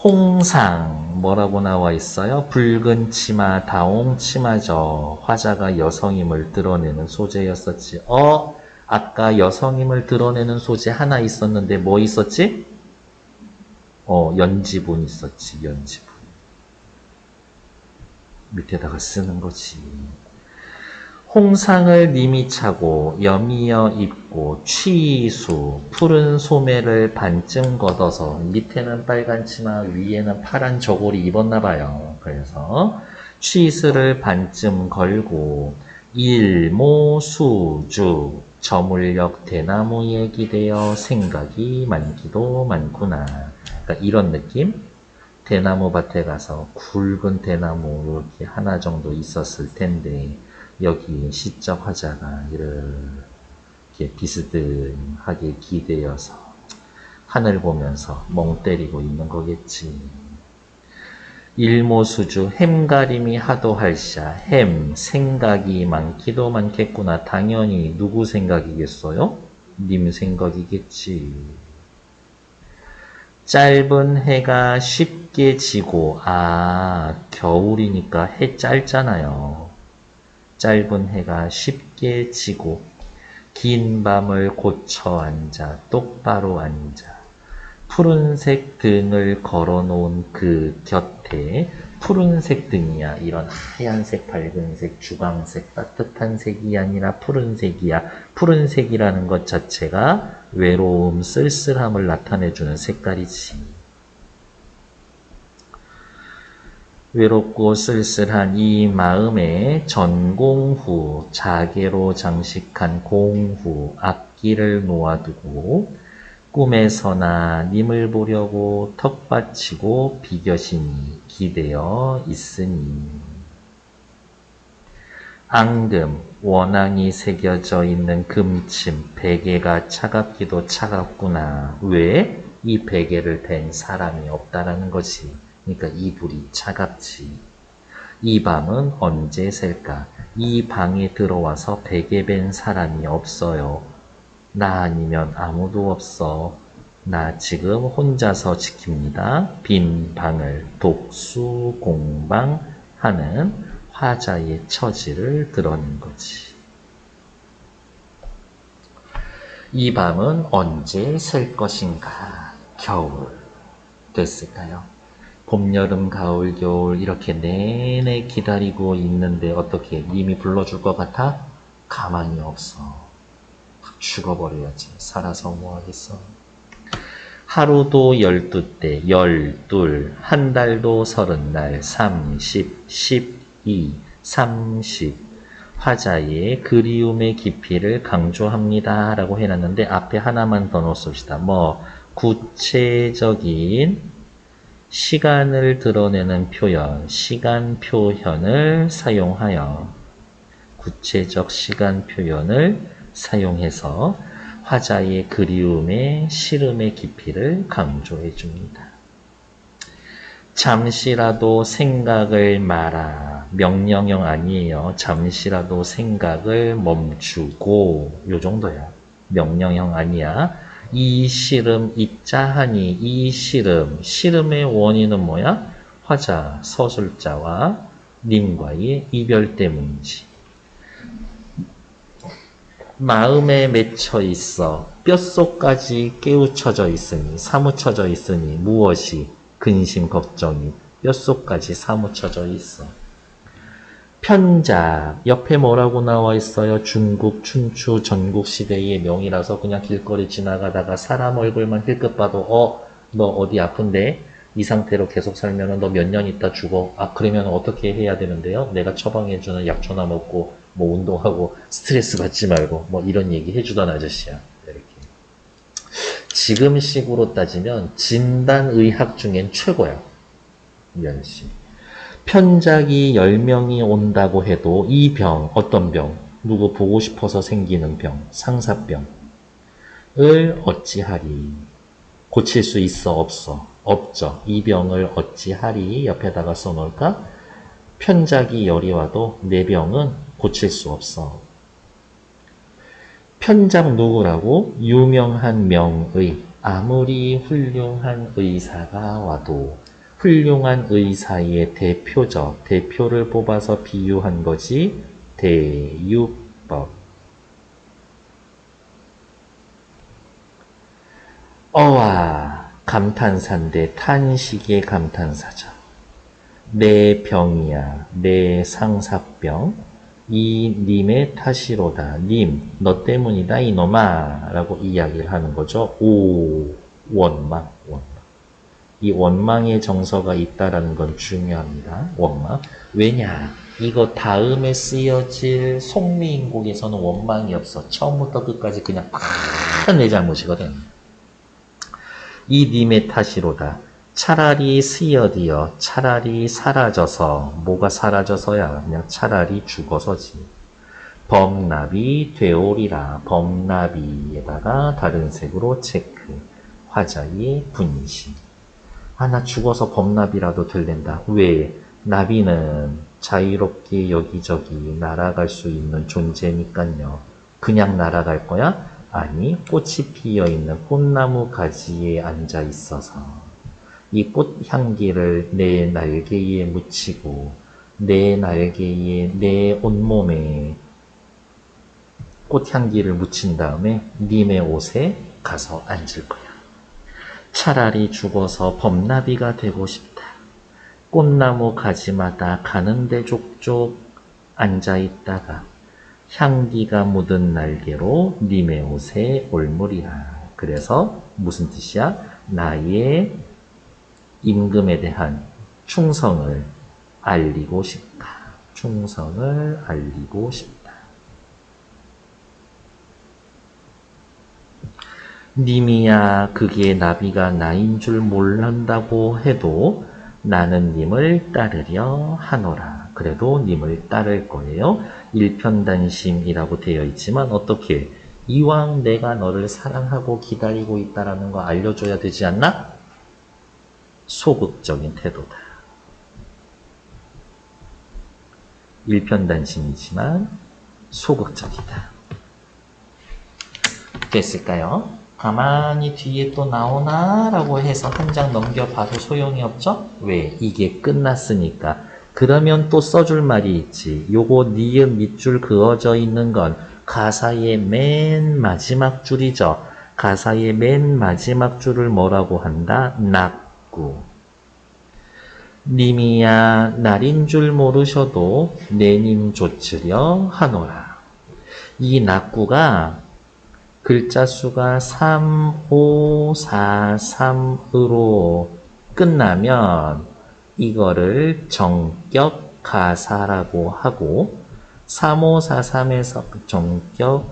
홍상 뭐라고 나와 있어요? 붉은 치마, 다홍 치마죠. 화자가 여성임을 드러내는 소재였었지. 아까 여성임을 드러내는 소재 하나 있었는데 뭐 있었지? 연지분 있었지. 연지분. 밑에다가 쓰는 거지. 홍상을 님이 차고 여미여 입고 취수 푸른 소매를 반쯤 걷어서 밑에는 빨간 치마 위에는 파란 저고리 입었나 봐요. 그래서 취수를 반쯤 걸고 일모수주 저물녘 대나무에 기대어 생각이 많기도 많구나. 그러니까 이런 느낌? 대나무 밭에 가서 굵은 대나무 이렇게 하나 정도 있었을 텐데 여기 시적 화자가 이렇게 비스듬하게 기대어서 하늘 보면서 멍 때리고 있는 거겠지. 일모수주 햄가림이 하도 할샤. 햄 생각이 많기도 많겠구나. 당연히 누구 생각이겠어요? 님 생각이겠지. 짧은 해가 쉽게 지고 겨울이니까 해 짧잖아요. 짧은 해가 쉽게 지고 긴 밤을 고쳐 앉아 똑바로 앉아 푸른색 등을 걸어놓은 그 곁에 푸른색 등이야. 이런 하얀색, 밝은색, 주광색, 따뜻한 색이 아니라 푸른색이야. 푸른색이라는 것 자체가 외로움, 쓸쓸함을 나타내주는 색깔이지. 외롭고 쓸쓸한 이 마음에 전공후, 자개로 장식한 공후, 악기를 놓아두고 꿈에서나 님을 보려고 턱받치고 비겨신이 기대어 있으니 앙금, 원앙이 새겨져 있는 금침, 베개가 차갑기도 차갑구나. 왜? 이 베개를 댄 사람이 없다라는 것이. 그러니까 이 불이 차갑지. 이 밤은 언제 셀까? 이 방에 들어와서 베개 벤 사람이 없어요. 나 아니면 아무도 없어. 나 지금 혼자서 지킵니다. 빈 방을 독수공방하는 화자의 처지를 드러낸 거지. 이 밤은 언제 셀 것인가? 겨울 됐을까요? 봄, 여름, 가을, 겨울 이렇게 내내 기다리고 있는데 어떻게 님이 불러줄 것 같아? 가만히 없어. 죽어버려야지. 살아서 뭐하겠어. 하루도 12때, 12, 한 달도 30날, 30, 12, 30 화자의 그리움의 깊이를 강조합니다 라고 해놨는데 앞에 하나만 더 넣습시다. 구체적인 시간을 드러내는 표현, 시간 표현을 사용하여 구체적 시간 표현을 사용해서 화자의 그리움의 시름의 깊이를 강조해 줍니다. 잠시라도 생각을 마라. 명령형 아니에요. 잠시라도 생각을 멈추고 요 정도야. 명령형 아니야. 이 시름 입자하니 이 시름의 원인은 뭐야? 화자, 서술자와 님과의 이별 때문이지. 마음에 맺혀 있어 뼛속까지 깨우쳐져 있으니 사무쳐져 있으니 무엇이? 근심 걱정이 뼛속까지 사무쳐져 있어. 편작 옆에 뭐라고 나와 있어요? 중국 춘추 전국시대의 명이라서 그냥 길거리 지나가다가 사람 얼굴만 힐끗 봐도 너 어디 아픈데? 이 상태로 계속 살면 너 몇 년 있다 죽어. 그러면 어떻게 해야 되는데요? 내가 처방해주는 약초나 먹고 뭐 운동하고 스트레스 받지 말고 뭐 이런 얘기 해주던 아저씨야. 이렇게. 지금식으로 따지면 진단의학 중엔 최고야. 면식. 편작이 10명이 온다고 해도 이 병, 어떤 병? 누구 보고 싶어서 생기는 병, 상사병을 어찌하리. 고칠 수 있어, 없어? 없죠. 이 병을 어찌하리 옆에다가 써놓을까? 편작이 열이 와도 내 병은 고칠 수 없어. 편작 누구라고? 유명한 명의. 아무리 훌륭한 의사가 와도 훌륭한 의사의 대표적, 대표를 뽑아서 비유한 거지. 대유법. 어와 감탄사인데 탄식의 감탄사죠. 내 병이야, 내 상사병. 이 님의 탓이로다. 님, 너 때문이다 이놈아 라고 이야기를 하는 거죠. 오, 원망. 이 원망의 정서가 있다라는 건 중요합니다. 원망. 왜냐? 이거 다음에 쓰여질 송미인곡에서는 원망이 없어. 처음부터 끝까지 그냥 팍 내 잘못이거든. 이 님의 탓이로다. 차라리 쓰여디어, 차라리 사라져서, 뭐가 사라져서야? 그냥 차라리 죽어서지. 범납이 되오리라. 범납이에다가 다른 색으로 체크. 화자의 분신. 나 죽어서 범납이라도 될랜다. 왜? 나비는 자유롭게 여기저기 날아갈 수 있는 존재니까요. 그냥 날아갈 거야? 아니, 꽃이 피어있는 꽃나무 가지에 앉아 있어서 이 꽃향기를 내 날개에 묻히고 내 날개에 내 온몸에 꽃향기를 묻힌 다음에 님의 옷에 가서 앉을 거야. 차라리 죽어서 범나비가 되고 싶다. 꽃나무 가지마다 가는데 족족 앉아있다가 향기가 묻은 날개로 님의 옷에 올무리라. 그래서 무슨 뜻이야? 나의 임금에 대한 충성을 알리고 싶다. 충성을 알리고 싶다. 님이야 그게 나비가 나인 줄 모른다고 해도 나는 님을 따르려 하노라. 그래도 님을 따를 거예요. 일편단심이라고 되어 있지만 어떻게? 이왕 내가 너를 사랑하고 기다리고 있다라는 거 알려줘야 되지 않나? 소극적인 태도다. 일편단심이지만 소극적이다. 됐을까요? 가만히 뒤에 또 나오나? 라고 해서 한 장 넘겨봐도 소용이 없죠? 왜? 이게 끝났으니까. 그러면 또 써줄 말이 있지. 요거 니은 밑줄 그어져 있는 건 가사의 맨 마지막 줄이죠. 가사의 맨 마지막 줄을 뭐라고 한다? 낙구. 님이야 날인 줄 모르셔도 내님 조치려 하노라. 이 낙구가 글자 수가 3, 5, 4, 3으로 끝나면 이거를 정격 가사라고 하고 3, 5, 4, 3에서 정격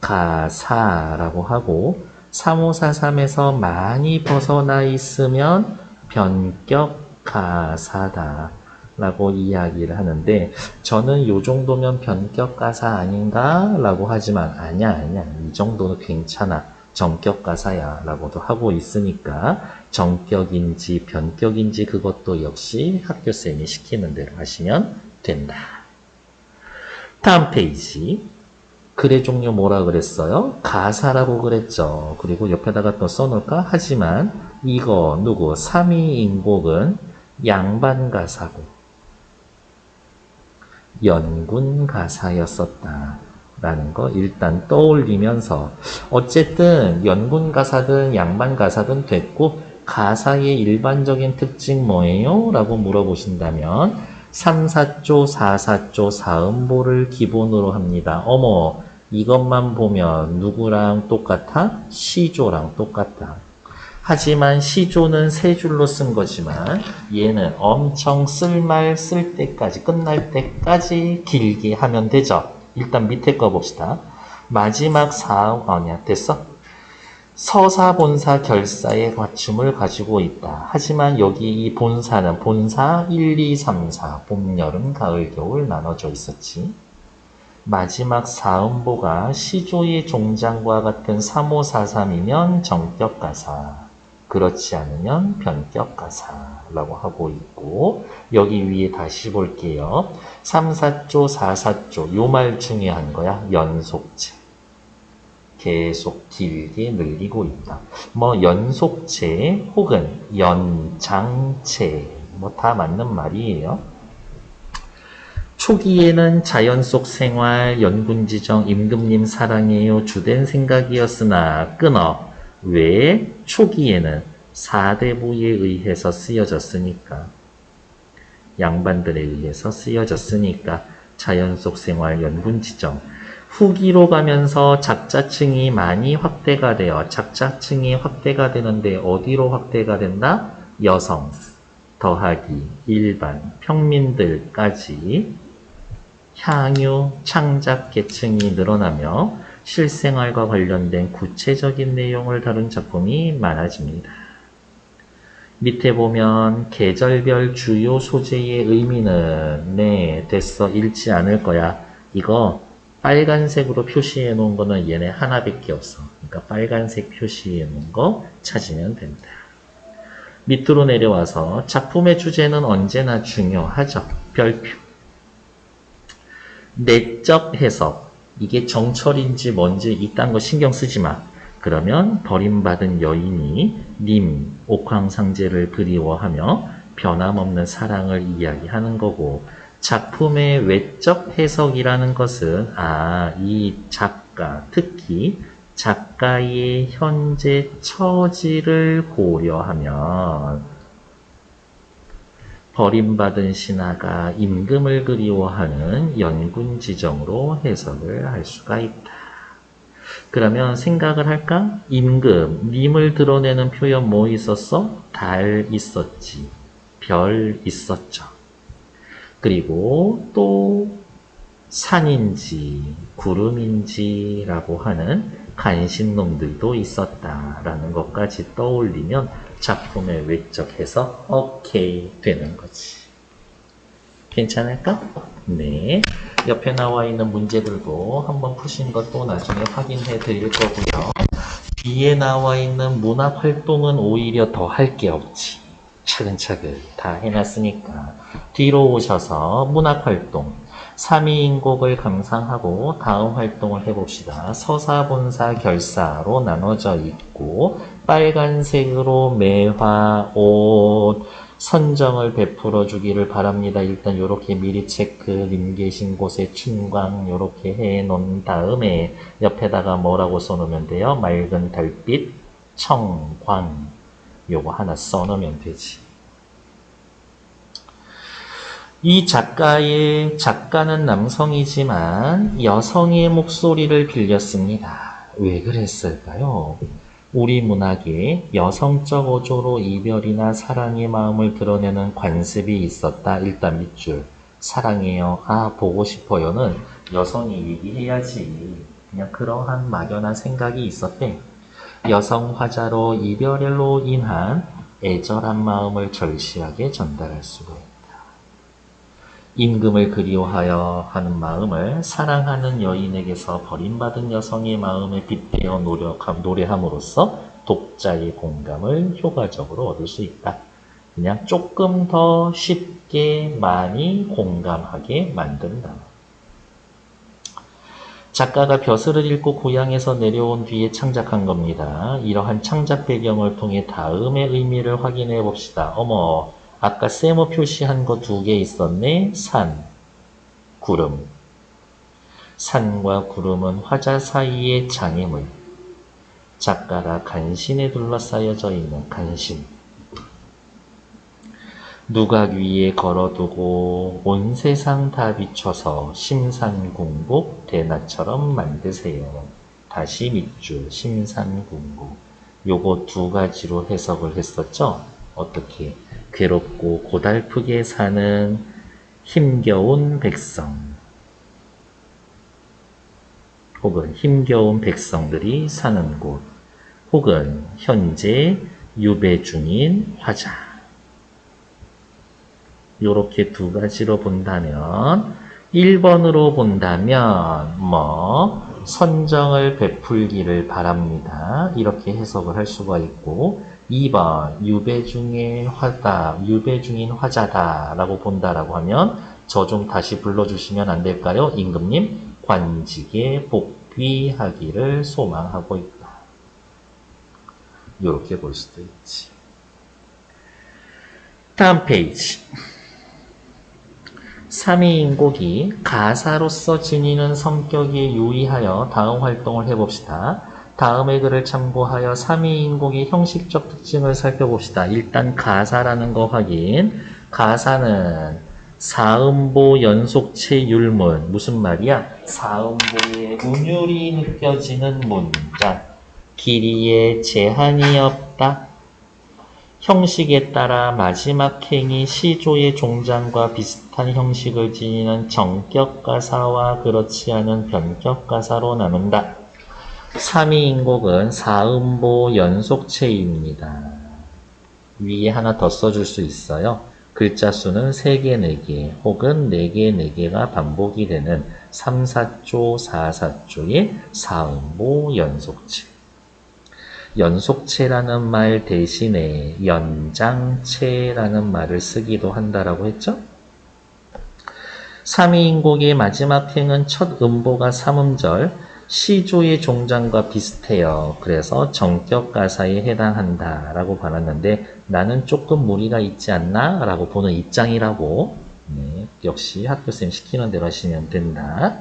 가사라고 하고 3, 5, 4, 3에서 많이 벗어나 있으면 변격 가사다 라고 이야기를 하는데 저는 요 정도면 변격 가사 아닌가? 라고 하지만 아니야 이 정도는 괜찮아 정격 가사야 라고도 하고 있으니까 정격인지 변격인지 그것도 역시 학교쌤이 시키는 대로 하시면 된다. 다음 페이지 글의 종류 뭐라 그랬어요? 가사라고 그랬죠. 그리고 옆에다가 또 써놓을까? 하지만 이거 누구? 3위인곡은 양반가사고 연군가사였었다 라는 거 일단 떠올리면서 어쨌든 연군가사든 양반가사든 됐고 가사의 일반적인 특징 뭐예요? 라고 물어보신다면 3, 4조, 4, 4조, 4음보를 기본으로 합니다. 어머 이것만 보면 누구랑 똑같아? 시조랑 똑같다. 하지만 시조는 세 줄로 쓴 거지만 얘는 엄청 쓸 말 쓸 때까지 끝날 때까지 길게 하면 되죠. 일단 밑에 거 봅시다. 마지막 아니야 됐어? 서사 본사 결사의 맞춤을 가지고 있다. 하지만 여기 이 본사는 본사 1, 2, 3, 4 봄, 여름, 가을, 겨울 나눠져 있었지. 마지막 사음보가 시조의 종장과 같은 3543이면 정격가사, 그렇지 않으면 변격가사라고 하고 있고, 여기 위에 다시 볼게요. 3, 4조, 4, 4조 요 말 중에 한 거야. 연속체. 계속 길게 늘리고 있다. 뭐 연속체 혹은 연장체 뭐 다 맞는 말이에요. 초기에는 자연 속 생활, 연군지정, 임금님 사랑해요 주된 생각이었으나 끊어. 왜? 초기에는 사대부에 의해서 쓰여졌으니까. 양반들에 의해서 쓰여졌으니까 자연 속 생활, 연군지정. 후기로 가면서 작자층이 많이 확대가 돼요. 작자층이 확대가 되는데 어디로 확대가 된다? 여성, 더하기, 일반, 평민들까지 향유, 창작 계층이 늘어나며 실생활과 관련된 구체적인 내용을 다룬 작품이 많아집니다. 밑에 보면 계절별 주요 소재의 의미는 됐어. 읽지 않을 거야. 이거 빨간색으로 표시해 놓은 거는 얘네 하나밖에 없어. 그러니까 빨간색 표시해 놓은 거 찾으면 된다. 밑으로 내려와서 작품의 주제는 언제나 중요하죠. 별표. 내적 해석. 이게 정철인지 뭔지 이딴 거 신경 쓰지 마. 그러면 버림받은 여인이 님, 옥황상제를 그리워하며 변함없는 사랑을 이야기하는 거고, 작품의 외적 해석이라는 것은 이 작가, 특히 작가의 현재 처지를 고려하면 버림받은 신하가 임금을 그리워하는 연군지정으로 해석을 할 수가 있다. 그러면 생각을 할까? 임금, 님을 드러내는 표현 뭐 있었어? 달 있었지. 별 있었죠. 그리고 또 산인지 구름인지라고 하는 간신놈들도 있었다라는 것까지 떠올리면 작품의 외적 해석 오케이 되는 거지. 괜찮을까? 네. 옆에 나와 있는 문제들도 한번 푸신 것도 나중에 확인해 드릴 거고요. 뒤에 나와 있는 문학 활동은 오히려 더 할 게 없지. 차근차근 다 해놨으니까. 뒤로 오셔서 문학 활동. 삼위인곡을 감상하고 다음 활동을 해봅시다. 서사본사 결사로 나눠져 있고 빨간색으로 매화, 옷, 선정을 베풀어 주기를 바랍니다. 일단 이렇게 미리 체크, 님 계신 곳에 춘광 이렇게 해 놓은 다음에 옆에다가 뭐라고 써놓으면 돼요? 맑은 달빛, 청광 요거 하나 써놓으면 되지. 이 작가는 남성이지만 여성의 목소리를 빌렸습니다. 왜 그랬을까요? 우리 문학에 여성적 어조로 이별이나 사랑의 마음을 드러내는 관습이 있었다. 일단 밑줄. 사랑해요. 보고 싶어요는 여성이 얘기해야지. 그냥 그러한 막연한 생각이 있었대. 여성 화자로 이별로 인한 애절한 마음을 절실하게 전달할 수가 있다. 임금을 그리워하여 하는 마음을 사랑하는 여인에게서 버림받은 여성의 마음에 빗대어 노래함으로써 독자의 공감을 효과적으로 얻을 수 있다. 그냥 조금 더 쉽게 많이 공감하게 만든다. 작가가 벼슬을 읽고 고향에서 내려온 뒤에 창작한 겁니다. 이러한 창작 배경을 통해 다음의 의미를 확인해 봅시다. 어머, 아까 세모 표시한 거 2개 있었네. 산, 구름. 산과 구름은 화자 사이의 장애물. 작가가 간신에 둘러싸여져 있는 간신. 누각 위에 걸어두고 온 세상 다 비춰서 심산궁국 대낮처럼 만드세요. 다시 밑줄 심산궁국. 요거 2가지로 해석을 했었죠. 어떻게? 괴롭고 고달프게 사는 힘겨운 백성 혹은 힘겨운 백성들이 사는 곳 혹은 현재 유배 중인 화자. 요렇게 2가지로 본다면 1번으로 본다면 선정을 베풀기를 바랍니다. 이렇게 해석을 할 수가 있고 2번 유배 중인 화자다 라고 본다라고 하면 저 좀 다시 불러주시면 안 될까요? 임금님 관직에 복귀하기를 소망하고 있다. 이렇게 볼 수도 있지. 다음 페이지. 3위인곡이 가사로서 지니는 성격에 유의하여 다음 활동을 해봅시다. 다음의 글을 참고하여 3위인곡의 형식적 특징을 살펴봅시다. 일단 가사라는 거 확인. 가사는 사음보 연속체 율문. 무슨 말이야? 사음보에 운율이 느껴지는 문장. 길이에 제한이 없다. 형식에 따라 마지막 행이 시조의 종장과 비슷한 형식을 지니는 정격가사와 그렇지 않은 변격가사로 나눈다. 3위인곡은 사음보 연속체입니다. 위에 하나 더 써줄 수 있어요. 글자 수는 3개, 4개 혹은 4개, 4개가 반복이 되는 3, 4조, 4, 4조의 사음보 연속체. 연속체라는 말 대신에 연장체라는 말을 쓰기도 한다라고 했죠? 3위인곡의 마지막 행은 첫 음보가 3음절, 시조의 종장과 비슷해요. 그래서 정격가사에 해당한다라고 받았는데 나는 조금 무리가 있지 않나? 라고 보는 입장이라고. 네, 역시 학교쌤 시키는 대로 하시면 된다.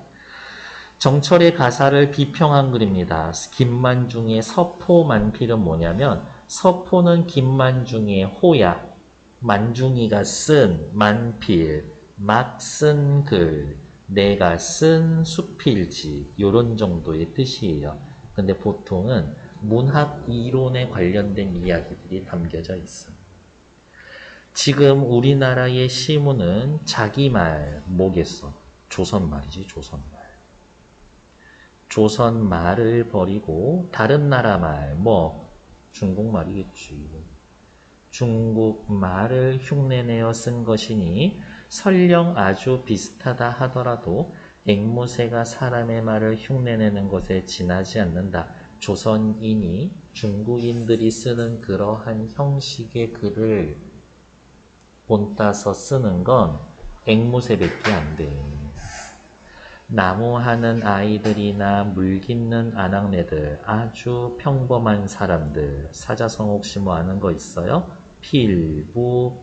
정철의 가사를 비평한 글입니다. 김만중의 서포만필은 뭐냐면 서포는 김만중의 호야, 만중이가 쓴 만필, 막 쓴 글, 내가 쓴 수필지 이런 정도의 뜻이에요. 근데 보통은 문학 이론에 관련된 이야기들이 담겨져 있어. 지금 우리나라의 시문은 자기말 뭐겠어? 조선말이지, 조선말. 조선말을 버리고 다른 나라 말, 중국말이겠지. 중국말을 흉내내어 쓴 것이니 설령 아주 비슷하다 하더라도 앵무새가 사람의 말을 흉내내는 것에 지나지 않는다. 조선인이 중국인들이 쓰는 그러한 형식의 글을 본따서 쓰는 건 앵무새밖에 안 돼. 나무하는 아이들이나 물 깃는 아낙네들, 아주 평범한 사람들, 사자성 혹시 뭐 아는 거 있어요? 필부.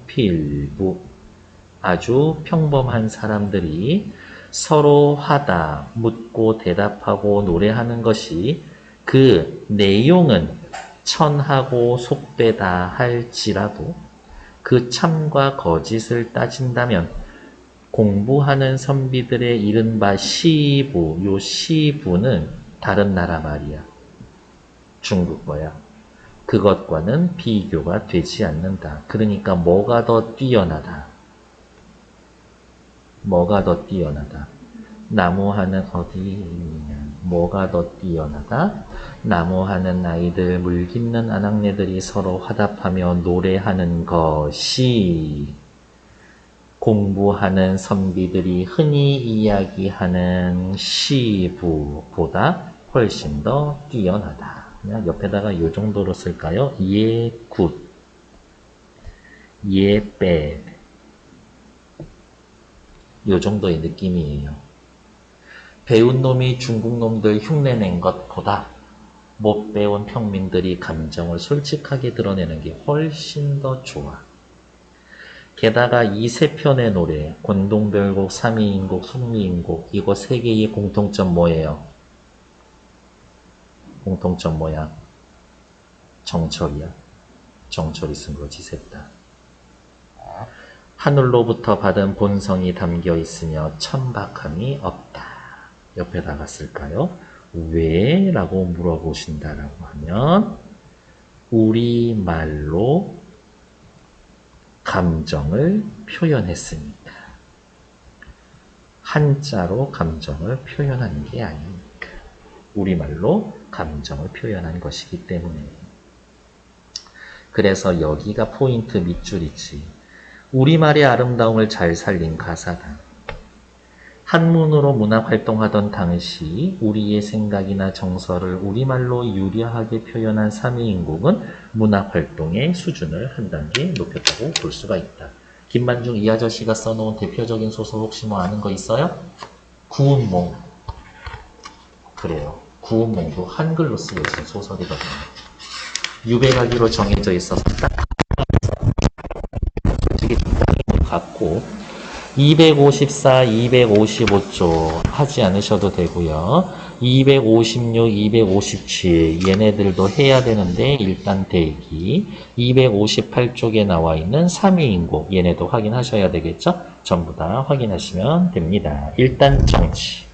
아주 평범한 사람들이 서로 하다, 묻고 대답하고 노래하는 것이 그 내용은 천하고 속되다 할지라도 그 참과 거짓을 따진다면 공부하는 선비들의 이른바 시부, 요 시부는 다른 나라 말이야. 중국어야. 그것과는 비교가 되지 않는다. 그러니까 뭐가 더 뛰어나다. 뭐가 더 뛰어나다. 나무하는 어디 있느냐. 뭐가 더 뛰어나다. 나무하는 아이들, 물 깃는 아낙네들이 서로 화답하며 노래하는 것이 공부하는 선비들이 흔히 이야기하는 시부보다 훨씬 더 뛰어나다. 그냥 옆에다가 이 정도로 쓸까요? 예, 굿. 예, bad. 이 정도의 느낌이에요. 배운 놈이 중국 놈들 흉내낸 것보다 못 배운 평민들이 감정을 솔직하게 드러내는 게 훨씬 더 좋아. 게다가 이 세 편의 노래, 권동별곡, 삼위인곡, 숙리인곡, 이거 세 개의 공통점 뭐예요? 공통점 뭐야? 정철이야. 정철이 쓴 거지, 셋 다. 하늘로부터 받은 본성이 담겨 있으며 천박함이 없다. 옆에다가 쓸까요? 왜? 라고 물어보신다라고 하면 우리말로 감정을 표현했으니까. 한자로 감정을 표현한 게 아니니까. 우리말로 감정을 표현한 것이기 때문에. 그래서 여기가 포인트 밑줄이지. 우리말의 아름다움을 잘 살린 가사다. 한문으로 문학 활동하던 당시 우리의 생각이나 정서를 우리말로 유려하게 표현한 삼위인국은 문학 활동의 수준을 한 단계 높였다고 볼 수가 있다. 김만중 이 아저씨가 써놓은 대표적인 소설 혹시 뭐 아는 거 있어요? 구운몽. 그래요. 구운몽도 한글로 쓰여 있는 소설이거든요. 유배가기로 정해져 있어서 딱 솔직히 좀 같고 254, 255조 하지 않으셔도 되고요. 256, 257 얘네들도 해야 되는데 일단 대기. 258쪽에 나와 있는 3위인국 얘네도 확인하셔야 되겠죠? 전부 다 확인하시면 됩니다. 일단 정치.